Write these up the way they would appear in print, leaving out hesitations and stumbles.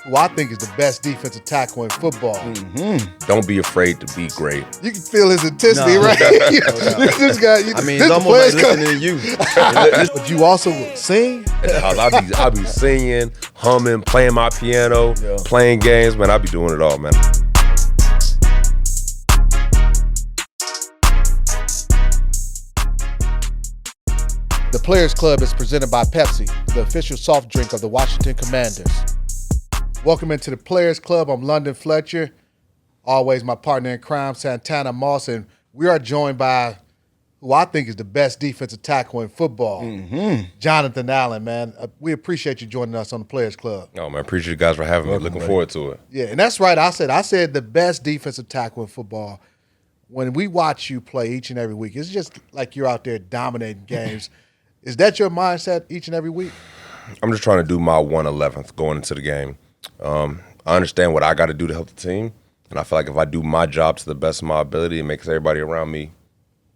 who I think is the best defensive tackle in football. Don't be afraid to be great. You can feel his intensity, right? This guy, it's almost like listening to you. But you also sing? I'll be singing, humming, playing my piano, playing games. Man, I'll be doing it all, man. The Players Club is presented by Pepsi, the official soft drink of the Washington Commanders. Welcome into the Players Club. I'm London Fletcher. Always my partner in crime, Santana Moss, and we are joined by who I think is the best defensive tackle in football, Jon Allen, man. We appreciate you joining us on the Players Club. Oh, man, appreciate you guys for having me. Looking forward to it. Yeah, and that's right. I said the best defensive tackle in football. When we watch you play each and every week, it's just like you're out there dominating games. Is that your mindset each and every week? I'm just trying to do my 1/11th going into the game. I understand what I got to do to help the team, and I feel like if I do my job to the best of my ability, it makes everybody around me,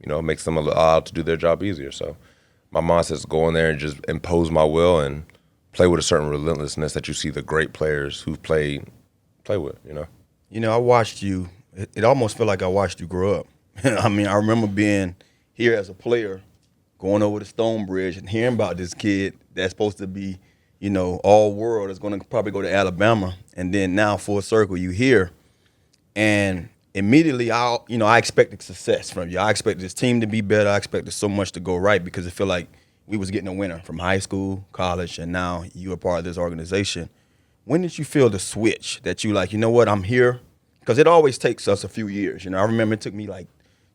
makes them allowed to do their job easier. So my mindset is to go in there and just impose my will and play with a certain relentlessness that you see the great players who've played play with, I watched you. It almost felt like I watched you grow up. I mean, I remember being here as a player, going over the Stone Bridge and hearing about this kid that's supposed to be, all world, is going to probably go to Alabama. And then now, full circle, you here. And immediately, I expected success from you. I expected this team to be better. I expected so much to go right because it felt like we was getting a winner from high school, college, and now you are part of this organization. When did you feel the switch that you like, you know what, I'm here? Because it always takes us a few years. I remember it took me like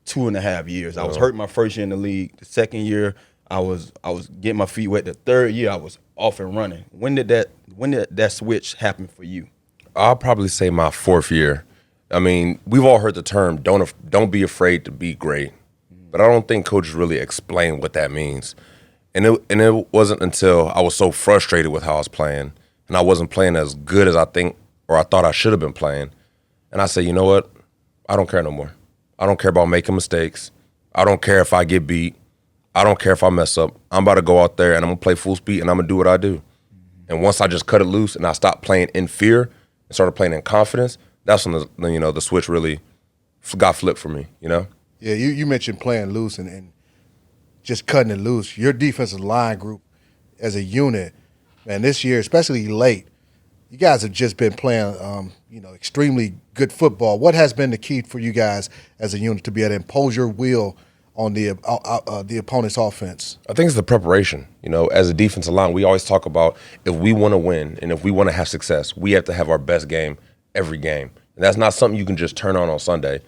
2.5 years. I was hurt my first year in the league. The second year, I was getting my feet wet. The third year, I was off and running. When did that switch happen for you? I'll probably say my 4th year. I mean, we've all heard the term "don't be afraid to be great," but I don't think coaches really explain what that means. And it wasn't until I was so frustrated with how I was playing, and I wasn't playing as good as I thought I should have been playing. And I said, you know what? I don't care no more. I don't care about making mistakes. I don't care if I get beat. I don't care if I mess up. I'm about to go out there and I'm going to play full speed and I'm going to do what I do. And once I just cut it loose and I stopped playing in fear and started playing in confidence, that's when the switch really got flipped for me, Yeah, you mentioned playing loose and just cutting it loose. Your defensive line group as a unit, man, this year, especially late, you guys have just been playing, extremely good football. What has been the key for you guys as a unit to be able to impose your will on the opponent's offense? I think it's the preparation. As a defensive line, we always talk about if we want to win and if we want to have success, we have to have our best game every game. And that's not something you can just turn on Sunday.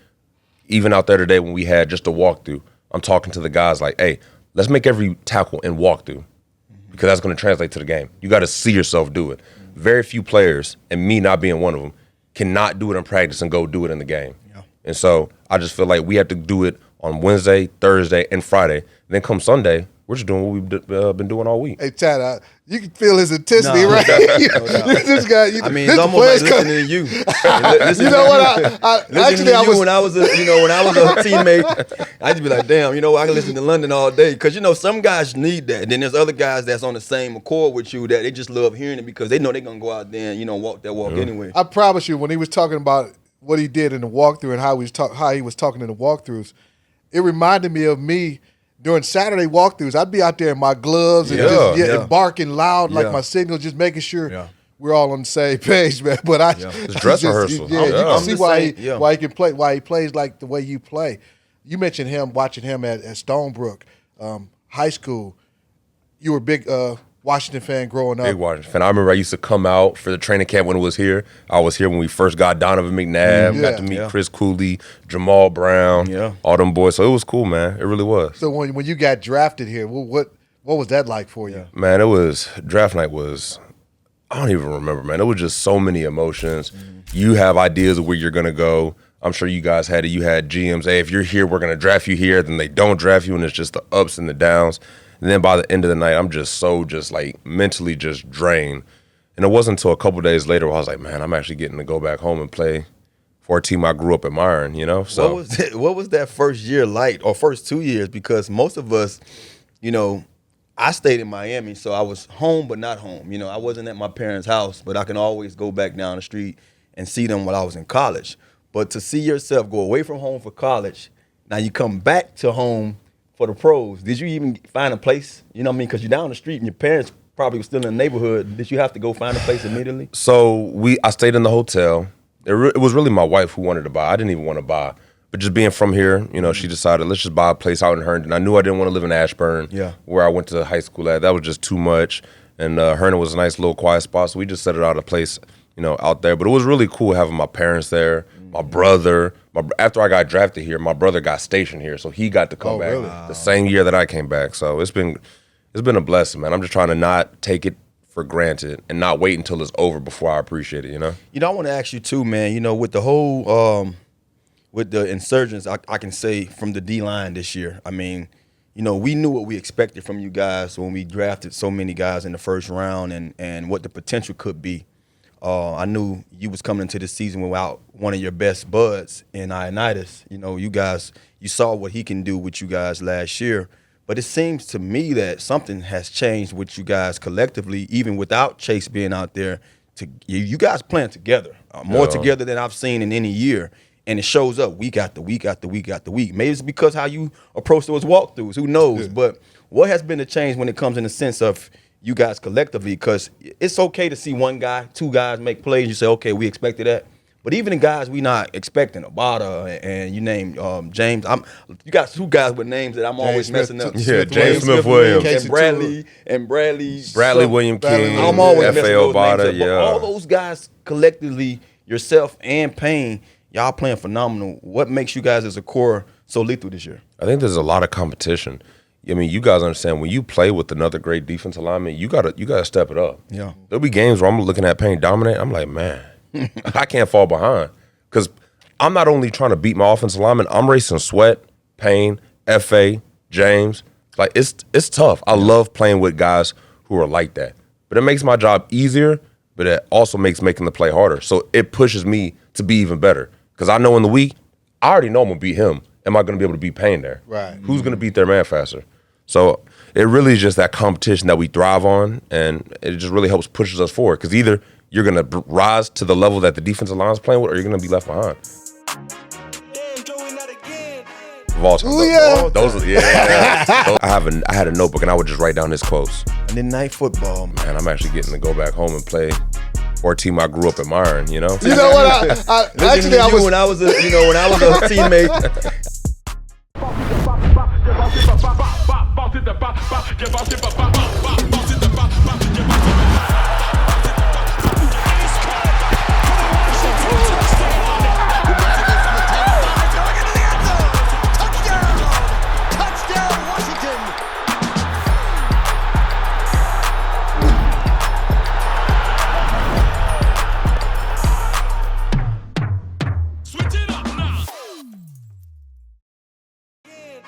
Even out there today when we had just a walkthrough, I'm talking to the guys like, hey, let's make every tackle in walkthrough because that's going to translate to the game. You got to see yourself do it. Very few players, and me not being one of them, cannot do it in practice and go do it in the game. Yeah. And so I just feel like we have to do it on Wednesday, Thursday, and Friday. And then come Sunday, we're just doing what we've been doing all week. Hey, Chad, you can feel his intensity, right? This guy, it's almost like listening to you. You know what? When I was a teammate, I just be like, damn, I can listen to London all day because some guys need that. And then there's other guys that's on the same accord with you that they just love hearing it because they know they're gonna go out there and walk that walk anyway. I promise you, when he was talking about what he did in the walkthrough and how he was talking in the walkthroughs, it reminded me of me. During Saturday walkthroughs, I'd be out there in my gloves and and barking loud like my signal, just making sure we're all on the same page, man. But it's dress rehearsal. You can see why he can play, why he plays like the way you play. You mentioned watching him at Stonebrook High School. You were a big Washington fan growing up. Big Washington fan. I remember I used to come out for the training camp when it was here. I was here when we first got Donovan McNabb, got to meet Chris Cooley, Jamal Brown, all them boys. So it was cool, man. It really was. So when you got drafted here, what was that like for you? Man, draft night was, I don't even remember, man. It was just so many emotions. You have ideas of where you're going to go. I'm sure you guys had it. You had GMs, hey, if you're here, we're going to draft you here. Then they don't draft you, and it's just the ups and the downs. And then by the end of the night, I'm just mentally just drained. And it wasn't until a couple of days later where I was like, man, I'm actually getting to go back home and play for a team I grew up admiring, So what was that first year like, or first 2 years? Because most of us, I stayed in Miami, so I was home but not home. You know, I wasn't at my parents' house, but I can always go back down the street and see them while I was in college. But to see yourself go away from home for college, now you come back to home for the pros. Did you even find a place? You know what I mean? Because you're down the street and your parents probably were still in the neighborhood. Did you have to go find a place immediately? So I stayed in the hotel. It was really my wife who wanted to buy. I didn't even want to buy. But just being from here, you know, she decided, let's just buy a place out in Herndon. I knew I didn't want to live in Ashburn, where I went to high school at. That was just too much. And Herndon was a nice little quiet spot, so we just set it out a place, you know, out there. But it was really cool having my parents there, my brother. After I got drafted here, my brother got stationed here, so he got to come back the same year that I came back. So it's been a blessing, man. I'm just trying to not take it for granted and not wait until it's over before I appreciate it, you know? You know, I want to ask you too, man, you know, with the whole with the insurgents, I can say from the D-line this year, I mean, you know, we knew what we expected from you guys when we drafted so many guys in the first round and what the potential could be. I knew you was coming into this season without one of your best buds in Ioannidis. You know, you saw what he can do with you guys last year. But it seems to me that something has changed with you guys collectively, even without Chase being out there. You guys playing together, more together than I've seen in any year. And it shows up week after week after week after week. Maybe it's because how you approach those walkthroughs. Who knows? Yeah. But what has been the change when it comes in the sense of you guys collectively? Because it's okay to see one guy, two guys make plays. You say, okay, we expected that. But even the guys we not expecting, Abada and you name James. You got two guys with names that I'm always messing up. Yeah, James Smith Williams. And Bradley. Bradley William King. I'm always messing those Abada, names up. But all those guys collectively, yourself and Payne, y'all playing phenomenal. What makes you guys as a core so lethal this year? I think there's a lot of competition. I mean, you guys understand when you play with another great defensive lineman, you gotta step it up. Yeah. There'll be games where I'm looking at Payne dominate. I'm like, man, I can't fall behind because I'm not only trying to beat my offensive lineman, I'm racing Sweat, Payne, FA, James. Like it's tough. I love playing with guys who are like that, but it makes my job easier. But it also makes making the play harder. So it pushes me to be even better. Because I know in the week, I already know I'm going to beat him. Am I going to be able to beat Payne there? Right. Who's going to beat their man faster? So it really is just that competition that we thrive on, and it just really helps pushes us forward. Because either you're going to rise to the level that the defensive line is playing with, or you're going to be left behind. Of all time. I had a notebook, and I would just write down his quotes. Monday Night Football. Man, I'm actually getting to go back home and play for a team I grew up admiring, you know? You know what? When I was a teammate.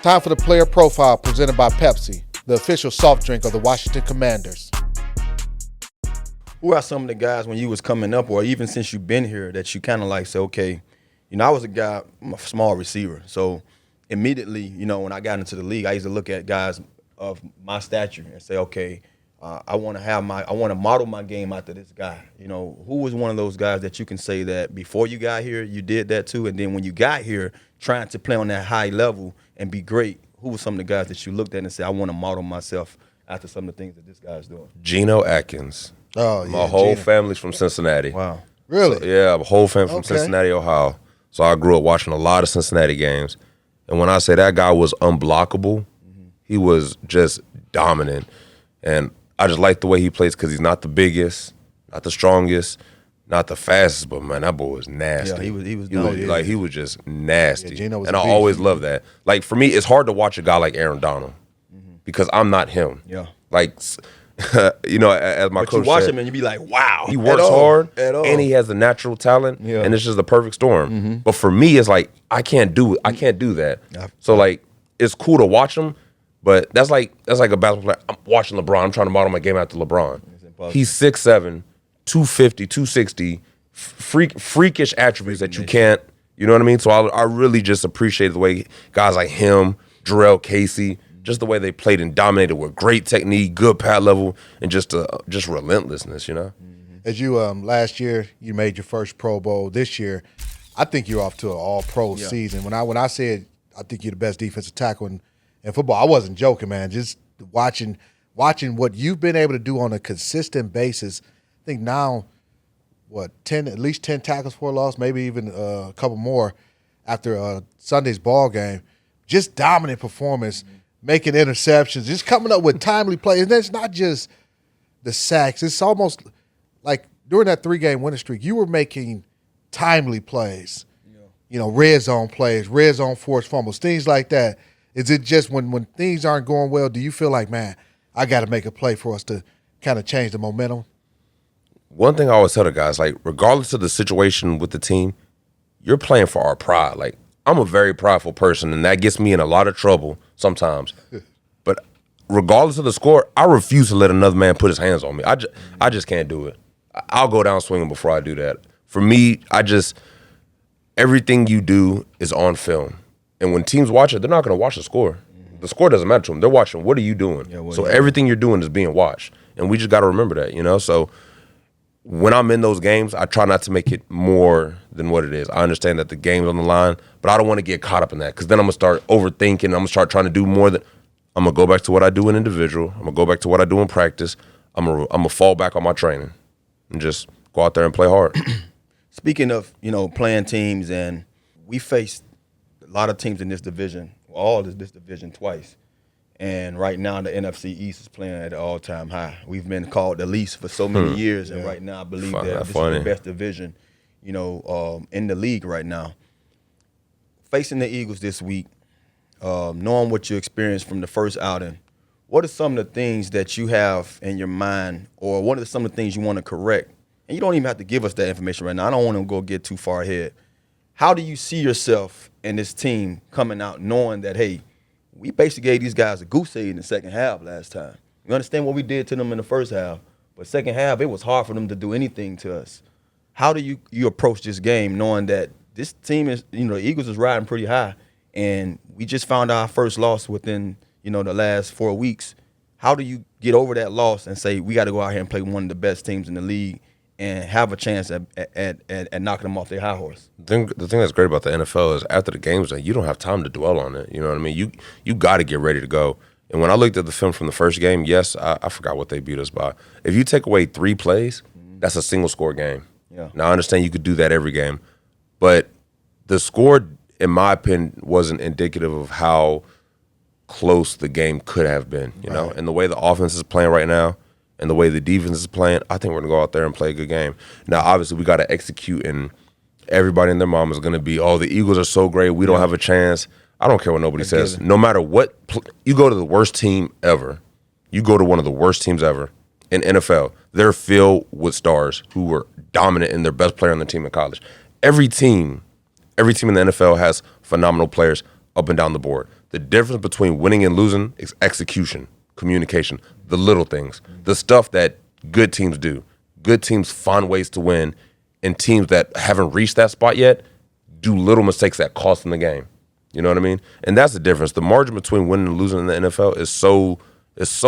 Time for the player profile presented by Pepsi, the official soft drink of the Washington Commanders. Who are some of the guys when you was coming up, or even since you've been here, that you kind of like say, okay, you know, I was I'm a small receiver. So immediately, you know, when I got into the league, I used to look at guys of my stature and say, okay, I want to model my game after this guy. You know, who was one of those guys that you can say that before you got here, you did that too, and then when you got here, trying to play on that high level and be great, who were some of the guys that you looked at and said, I want to model myself after some of the things that this guy's doing? Geno Atkins. Oh, yeah. My whole family's from Cincinnati. Wow. Really? So, yeah, my whole family from Cincinnati, Ohio. So I grew up watching a lot of Cincinnati games. And when I say that guy was unblockable, he was just dominant. And I just like the way he plays because he's not the biggest, not the strongest, not the fastest, but man, that boy was nasty. Yeah, he was just nasty. Yeah, Geno was and a I beast. always love that. Like for me, it's hard to watch a guy like Aaron Donald because I'm not him. Yeah. Like, you know, as my But coach you watch said, him and you be like, wow. he works hard and he has a natural talent, and it's just the perfect storm. But for me, it's like I can't do that. Yeah. So like, it's cool to watch him, but that's like a basketball player. I'm watching LeBron. I'm trying to model my game after LeBron. He's 6'7", 250, 260, freakish attributes that you can't. You know what I mean? So I really just appreciate the way guys like him, Jarrell Casey, just the way they played and dominated with great technique, good pad level, and just relentlessness, you know? As you last year, you made your first Pro Bowl. This year, I think you're off to an all-pro season. When I said I think you're the best defensive tackle in football, I wasn't joking, man. Just watching what you've been able to do on a consistent basis. I think now, at least 10 tackles for a loss, maybe even a couple more after Sunday's ball game. Just dominant performance, making interceptions, just coming up with timely plays. And it's not just the sacks. It's almost like during that 3-game winning streak, you were making timely plays, red zone plays, red zone forced fumbles, things like that. Is it just when things aren't going well, do you feel like, man, I got to make a play for us to kind of change the momentum? One thing I always tell the guys, like, regardless of the situation with the team, you're playing for our pride. Like, I'm a very prideful person, and that gets me in a lot of trouble sometimes. But regardless of the score, I refuse to let another man put his hands on me. I just can't do it. I'll go down swinging before I do that. For me, everything you do is on film. And when teams watch it, they're not going to watch the score. The score doesn't matter to them. They're watching, what are you doing? So everything you're doing is being watched. And we just got to remember that, So when I'm in those games, I try not to make it more than what it is. I understand that the game's on the line, but I don't want to get caught up in that because then I'm going to start overthinking. I'm going to start trying to do more than – I'm going to go back to what I do in individual. I'm going to go back to what I do in practice. I'm going to fall back on my training and just go out there and play hard. Speaking of, playing teams, and we faced a lot of teams in this division, all of this division twice. And right now the NFC East is playing at an all-time high. We've been called the least for so many years, and right now I believe that this is the best division, in the league right now. Facing the Eagles this week, knowing what you experienced from the first outing, what are some of the things that you have in your mind, or what are some of the things you want to correct? And you don't even have to give us that information right now. I don't want to get too far ahead. How do you see yourself and this team coming out knowing that, hey, we basically gave these guys a goose egg in the second half last time? You understand what we did to them in the first half, but second half, it was hard for them to do anything to us. How do you approach this game knowing that this team is, the Eagles is riding pretty high, and we just found our first loss within, the last 4 weeks? How do you get over that loss and say, we got to go out here and play one of the best teams in the league and have a chance at knocking them off their high horse? The thing that's great about the NFL is after the games, you don't have time to dwell on it. You know what I mean? You got to get ready to go. And when I looked at the film from the first game, yes, I forgot what they beat us by. If you take away 3 plays, that's a single-score game. Yeah. Now, I understand you could do that every game. But the score, in my opinion, wasn't indicative of how close the game could have been. You know? And the way the offense is playing right now, and the way the defense is playing, I think we're going to go out there and play a good game. Now, obviously, we got to execute, and everybody and their mom is going to be, the Eagles are so great, we don't have a chance. I don't care what nobody says. No matter what, you go to the worst team ever. You go to one of the worst teams ever in NFL. They're filled with stars who were dominant and their best player on the team in college. Every team in the NFL has phenomenal players up and down the board. The difference between winning and losing is execution, communication, the little things, the stuff that good teams do. Good teams find ways to win, and teams that haven't reached that spot yet do little mistakes that cost them the game. You know what I mean? And that's the difference. The margin between winning and losing in the NFL is so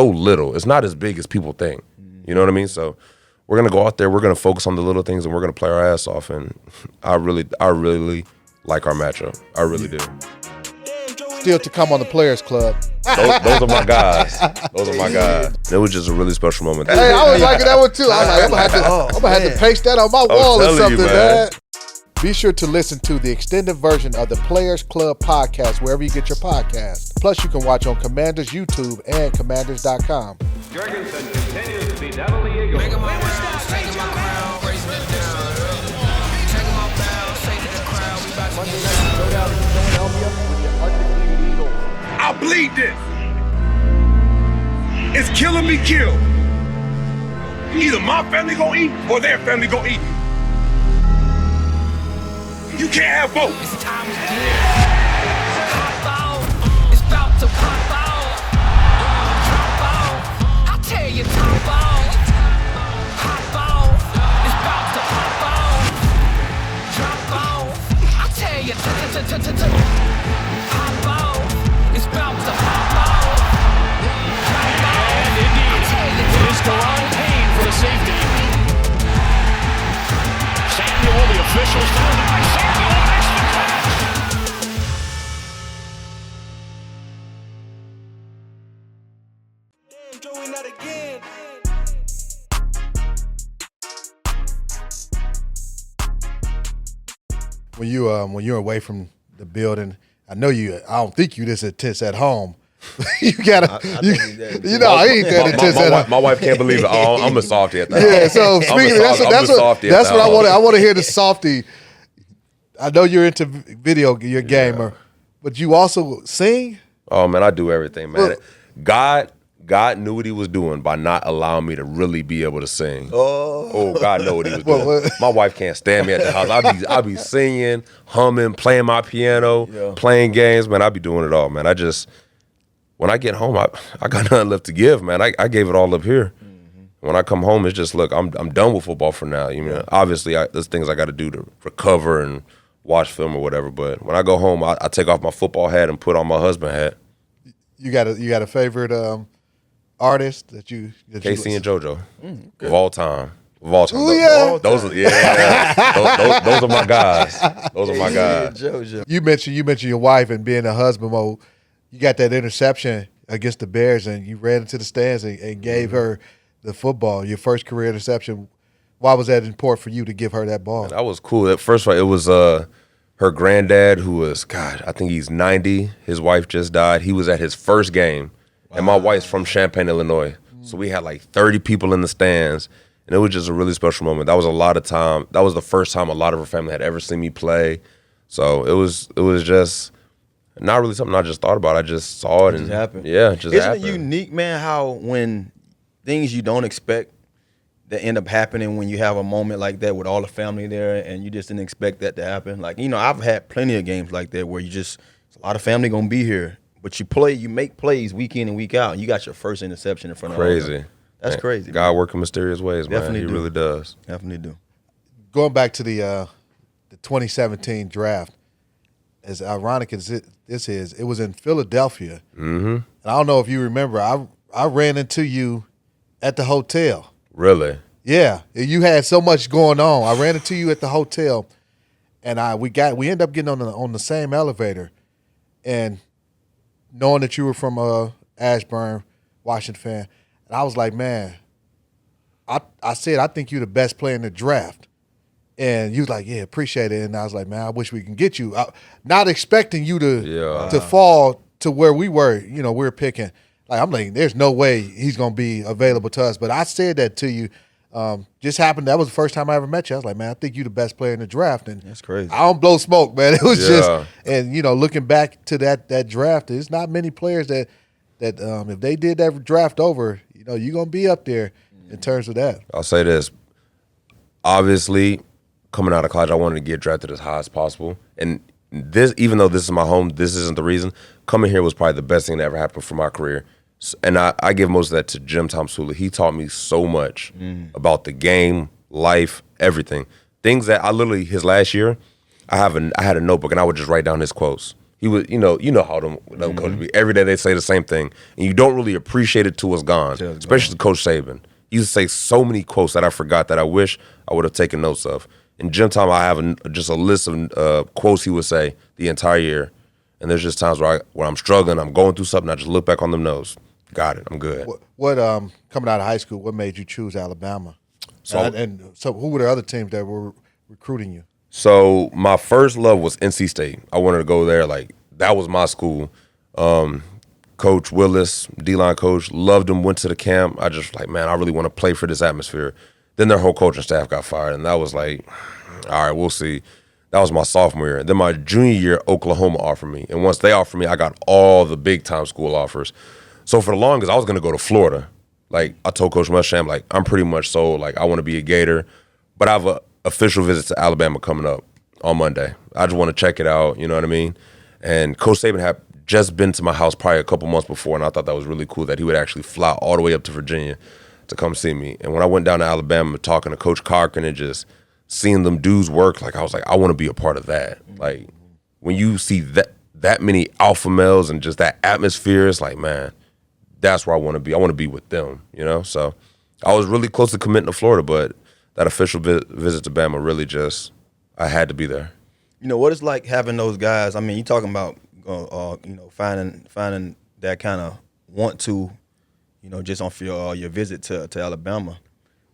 little. It's not as big as people think. You know what I mean? So we're going to go out there, we're going to focus on the little things, and we're going to play our ass off. And I really like our matchup. I really do. Still to come on the Players Club. Those are my guys. Those are my guys. It was just a really special moment. Hey, I was liking that one too. I'm gonna have to paste that on my wall or something, man. Be sure to listen to the extended version of the Players Club podcast wherever you get your podcast. Plus, you can watch on Commanders YouTube and Commanders.com. Jorgensen continues to be devil the Eagle. Making my rounds, taking my crown, raising it down. Taking my bow, shaking the crowd. We about to Monday night showdown in Philadelphia with the undefeated Eagles. I bleed this. It's kill or be killed. Either my family gonna eat or their family gonna eat. You can't have both. It's time to get hot ball. It's about to pop out. Drop ball. I tell you, top ball. Hot ball. It's about to pop out. Drop ball. I tell you, hot ball. It's about to pop out. Whistles to the right circle and makes the catch. Doing that again. When you're away from the building, I don't think you this intense at home. You gotta, I ain't that intense at home. My wife can't believe it. I'm a softie at that. Yeah, so speaking of that's what I want. I want to hear the softie. I know you're into video, you're a gamer, but you also sing. Oh man, I do everything, man. God knew what he was doing by not allowing me to really be able to sing. Oh, God knew what he was doing. My wife can't stand me at the house. I'll be singing, humming, playing my piano, playing games, man. I be doing it all, man. When I get home, I got nothing left to give, man. I gave it all up here. Mm-hmm. When I come home, it's just, look, I'm done with football for now. You know, obviously, there's things I got to do to recover and watch film or whatever. But when I go home, I take off my football hat and put on my husband hat. You got a favorite artist that you Casey and JoJo of all time. Oh yeah, those are my guys. Those are my guys. JoJo. You mentioned your wife and being a husband mode. You got that interception against the Bears, and you ran into the stands and gave her the football, your first career interception. Why was that important for you to give her that ball? That was cool. First of all, it was her granddad, who was, I think he's 90. His wife just died. He was at his first game. And my wife's from Champaign, Illinois. So we had like 30 people in the stands. And it was just a really special moment. That was a lot of time. That was the first time a lot of her family had ever seen me play. So it was just not really something I just thought about. I just saw it. It just happened. Yeah, it just happened. Isn't it unique, man, how when things you don't expect that end up happening when you have a moment like that with all the family there and you just didn't expect that to happen? Like, I've had plenty of games like that where a lot of family going to be here. But you make plays week in and week out, and you got your first interception in front of all of them. That's crazy. God works in mysterious ways, man. Definitely He do. really does. Definitely do. Going back to the 2017 draft, as ironic as this is, it was in Philadelphia. Mm-hmm. And I don't know if you remember, I ran into you at the hotel. Really? Yeah. You had so much going on. I ran into you at the hotel, and we ended up getting on the same elevator. And knowing that you were from Ashburn, Washington fan, and I was like, man, I said, I think you're the best player in the draft. And you was like, yeah, appreciate it. And I was like, man, I wish we can get you. Not expecting you to fall to where we were, we were picking. Like, I'm like, there's no way he's going to be available to us. But I said that to you. Just happened. That was the first time I ever met you. I was like, man, I think you're the best player in the draft. And that's crazy. I don't blow smoke, man. It was just, and looking back to that draft, there's not many players that if they did that draft over, you're gonna be up there in terms of that. I'll say this. Obviously, coming out of college, I wanted to get drafted as high as possible. And this, even though this is my home, this isn't the reason. Coming here was probably the best thing that ever happened for my career. And I give most of that to Jim Tomsula. He taught me so much about the game, life, everything. Things that I literally, his last year, I had a notebook and I would just write down his quotes. He was, you know how them coaches be. Every day they say the same thing, and you don't really appreciate it till it's gone. Especially Coach Saban. He used to say so many quotes that I forgot that I wish I would have taken notes of. In gym time, I have just a list of quotes he would say the entire year. And there's just times where I'm struggling, I'm going through something, I just look back on them notes. Got it, I'm good. What coming out of high school, what made you choose Alabama? So who were the other teams that were recruiting you? So my first love was NC State. I wanted to go there. Like, that was my school. Coach Willis, D-line coach, loved him, went to the camp. I just like, man, I really want to play for this atmosphere. Then their whole coaching staff got fired, and that was like, all right, we'll see. That was my sophomore year. Then my junior year, Oklahoma offered me. And once they offered me, I got all the big-time school offers. So for the longest, I was going to go to Florida. Like, I told Coach Muschamp, like, I'm pretty much sold. Like, I want to be a Gator. But I have an official visit to Alabama coming up on Monday. I just want to check it out, you know what I mean? And Coach Saban had just been to my house probably a couple months before, and I thought that was really cool that he would actually fly all the way up to Virginia to come see me. And when I went down to Alabama talking to Coach Cochran and just seeing them dudes work, like, I was like, I want to be a part of that. Like, when you see that many alpha males and just that atmosphere, it's like, man, that's where I want to be. I want to be with them, you know? So I was really close to committing to Florida, but that official visit to Bama really just I had to be there. You know what it's like having those guys. I mean, you talking about finding that kind of want to, just on your visit to Alabama.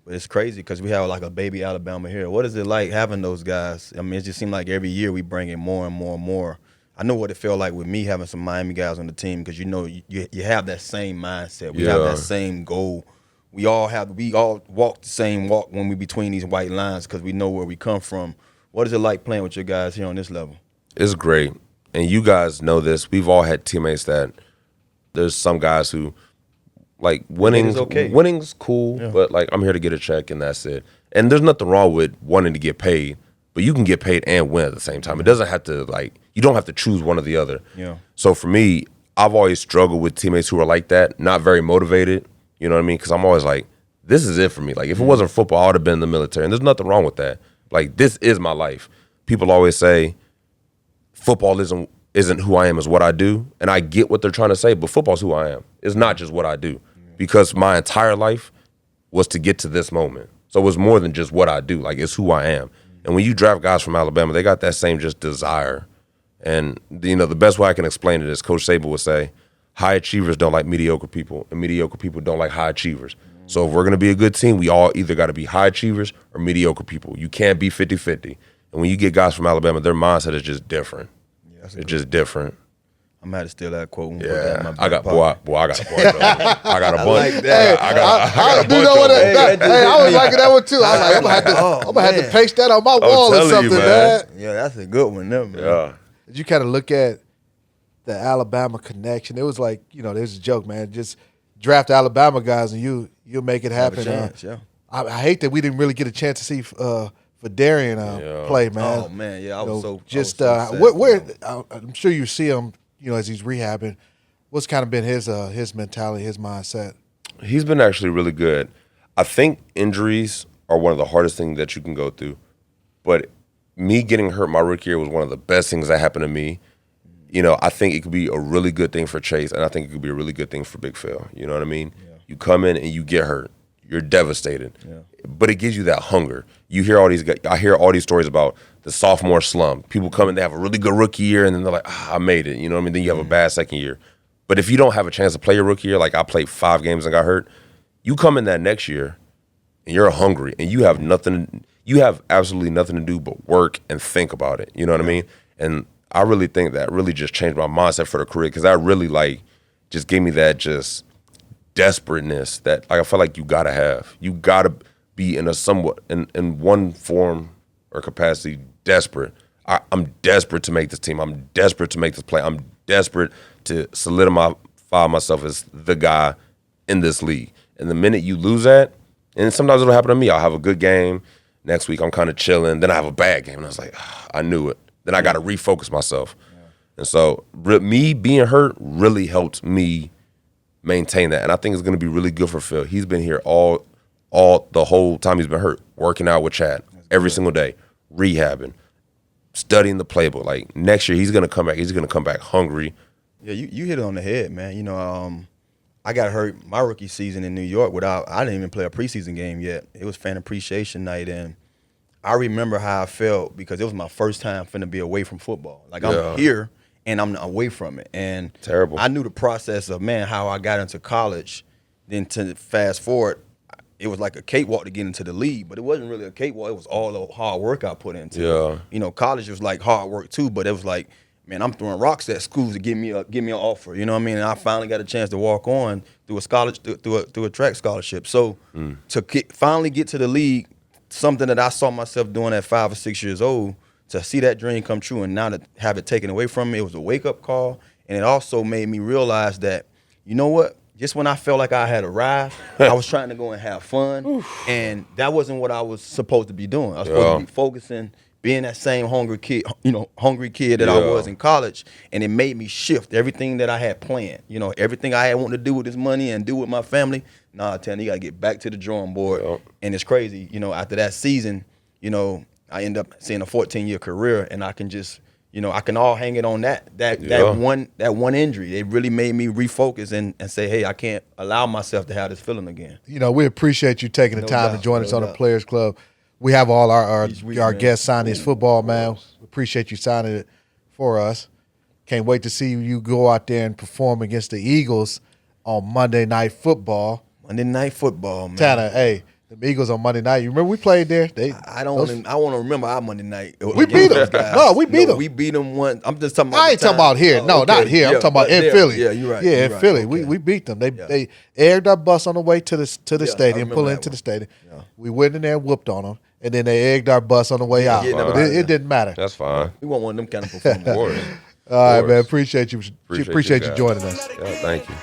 But it's crazy because we have like a baby Alabama here. What is it like having those guys? I mean, it just seems like every year we bring in more and more and more. I know what it felt like with me having some Miami guys on the team because you have that same mindset. We have that same goal. We all walk the same walk when we between these white lines because we know where we come from. What is it like playing with your guys here on this level? It's great. And you guys know this. We've all had teammates that there's some guys who like winning's okay. Winning's cool, but like I'm here to get a check and that's it. And there's nothing wrong with wanting to get paid, but you can get paid and win at the same time. It doesn't have to you don't have to choose one or the other. Yeah. So for me, I've always struggled with teammates who are like that, not very motivated. You know what I mean? Because I'm always like, this is it for me. Like if it wasn't football, I would have been in the military. And there's nothing wrong with that. Like this is my life. People always say football isn't who I am, is what I do. And I get what they're trying to say, but football's who I am. It's not just what I do. Because my entire life was to get to this moment. So it was more than just what I do. Like, it's who I am. And when you draft guys from Alabama, they got that same just desire. And, the best way I can explain it is Coach Saban would say, high achievers don't like mediocre people, and mediocre people don't like high achievers. So if we're going to be a good team, we all either got to be high achievers or mediocre people. You can't be 50-50. And when you get guys from Alabama, their mindset is just different. Yeah, it's just different. I'm gonna have to steal that quote. And yeah, put that in my I got pocket. I got a bunch. I got a bunch. like that. I got a bunch. You know what? Hey, I was liking that one too. I was like, I'm gonna have to paste that on my wall or something, man. Yeah, that's a good one, there, man. Yeah. Did you kind of look at the Alabama connection? It was like, there's a joke, man. Just draft Alabama guys and you'll make it happen. Have a chance, I hate that we didn't really get a chance to see Darian play, man. Oh man, yeah, I was so where I'm sure you see him, as he's rehabbing. What's kind of been his mentality, his mindset? He's been actually really good. I think injuries are one of the hardest things that you can go through. But me getting hurt my rookie year was one of the best things that happened to me. I think it could be a really good thing for Chase, and I think it could be a really good thing for Big Phil. You know what I mean? Yeah. You come in and you get hurt. You're devastated. Yeah. But it gives you that hunger. I hear all these stories about the sophomore slump. People come in, they have a really good rookie year, and then they're like, I made it. You know what I mean? Then you have a bad second year. But if you don't have a chance to play your rookie year, like I played 5 games and got hurt, you come in that next year and you're hungry and you have absolutely nothing to do but work and think about it. You know what I mean? And I really think that really just changed my mindset for the career because that really just gave me that just desperateness that I feel like you gotta have. You gotta be in a somewhat in one form or capacity desperate. I'm desperate to make this team. I'm desperate to make this play. I'm desperate to solidify myself as the guy in this league. And the minute you lose that, and sometimes it'll happen to me. I'll have a good game. Next week I'm kind of chilling. Then I have a bad game. And I was like, I knew it. Then I got to refocus myself. Yeah. And so me being hurt really helped me maintain that. And I think it's going to be really good for Phil. He's been here all the whole time he's been hurt, working out with Chad every single day, rehabbing, studying the playbook. Like next year he's going to come back. He's going to come back hungry. Yeah, you hit it on the head, man. I got hurt my rookie season in New York I didn't even play a preseason game yet. It was fan appreciation night, and I remember how I felt because it was my first time finna be away from football. Like I'm here and I'm away from it. And terrible. I knew the process of how I got into college. Then to fast forward, it was like a cakewalk to get into the league, but it wasn't really a cakewalk. It was all the hard work I put into it. College was like hard work too, but it was like, man, I'm throwing rocks at schools to give me an offer. You know what I mean? And I finally got a chance to walk on through a scholarship, through a track scholarship. So to finally get to the league, something that I saw myself doing at 5 or 6 years old, to see that dream come true and now to have it taken away from me, it was a wake-up call. And it also made me realize that, you know what? Just when I felt like I had arrived, I was trying to go and have fun. And that wasn't what I was supposed to be doing. I was supposed to be focusing, being that same hungry kid that I was in college. And it made me shift everything that I had planned. Everything I had wanted to do with this money and do with my family. Nah, Tanner, you got to get back to the drawing board. Yep. And it's crazy. After that season, I end up seeing a 14-year career, and I can just, I can all hang it on that one injury. It really made me refocus and say, hey, I can't allow myself to have this feeling again. We appreciate you taking the time to join us on the Players Club. We have all our Each week, our man. guests sign his football, man. Appreciate you signing it for us. Can't wait to see you go out there and perform against the Eagles on Monday Night Football. Monday Night Football, man. Tanner, hey, the Eagles on Monday night. You remember we played there? I want to remember our Monday night. We beat them. No, we beat them. We beat them one. I'm just talking about. I ain't talking about here. No, not here. I'm talking about in Philly. Yeah, you're right. Yeah, you're in right. Philly. Okay. We beat them. They aired our bus on the way to the I stadium, remember pull that into one. the stadium. Yeah. We went in there and whooped on them, and then they egged our bus on the way out. yeah, But never it didn't matter. That's fine. We want one of them kind of performances. Of course. All right, course. man. Appreciate you Appreciate you joining us. Yeah, thank you.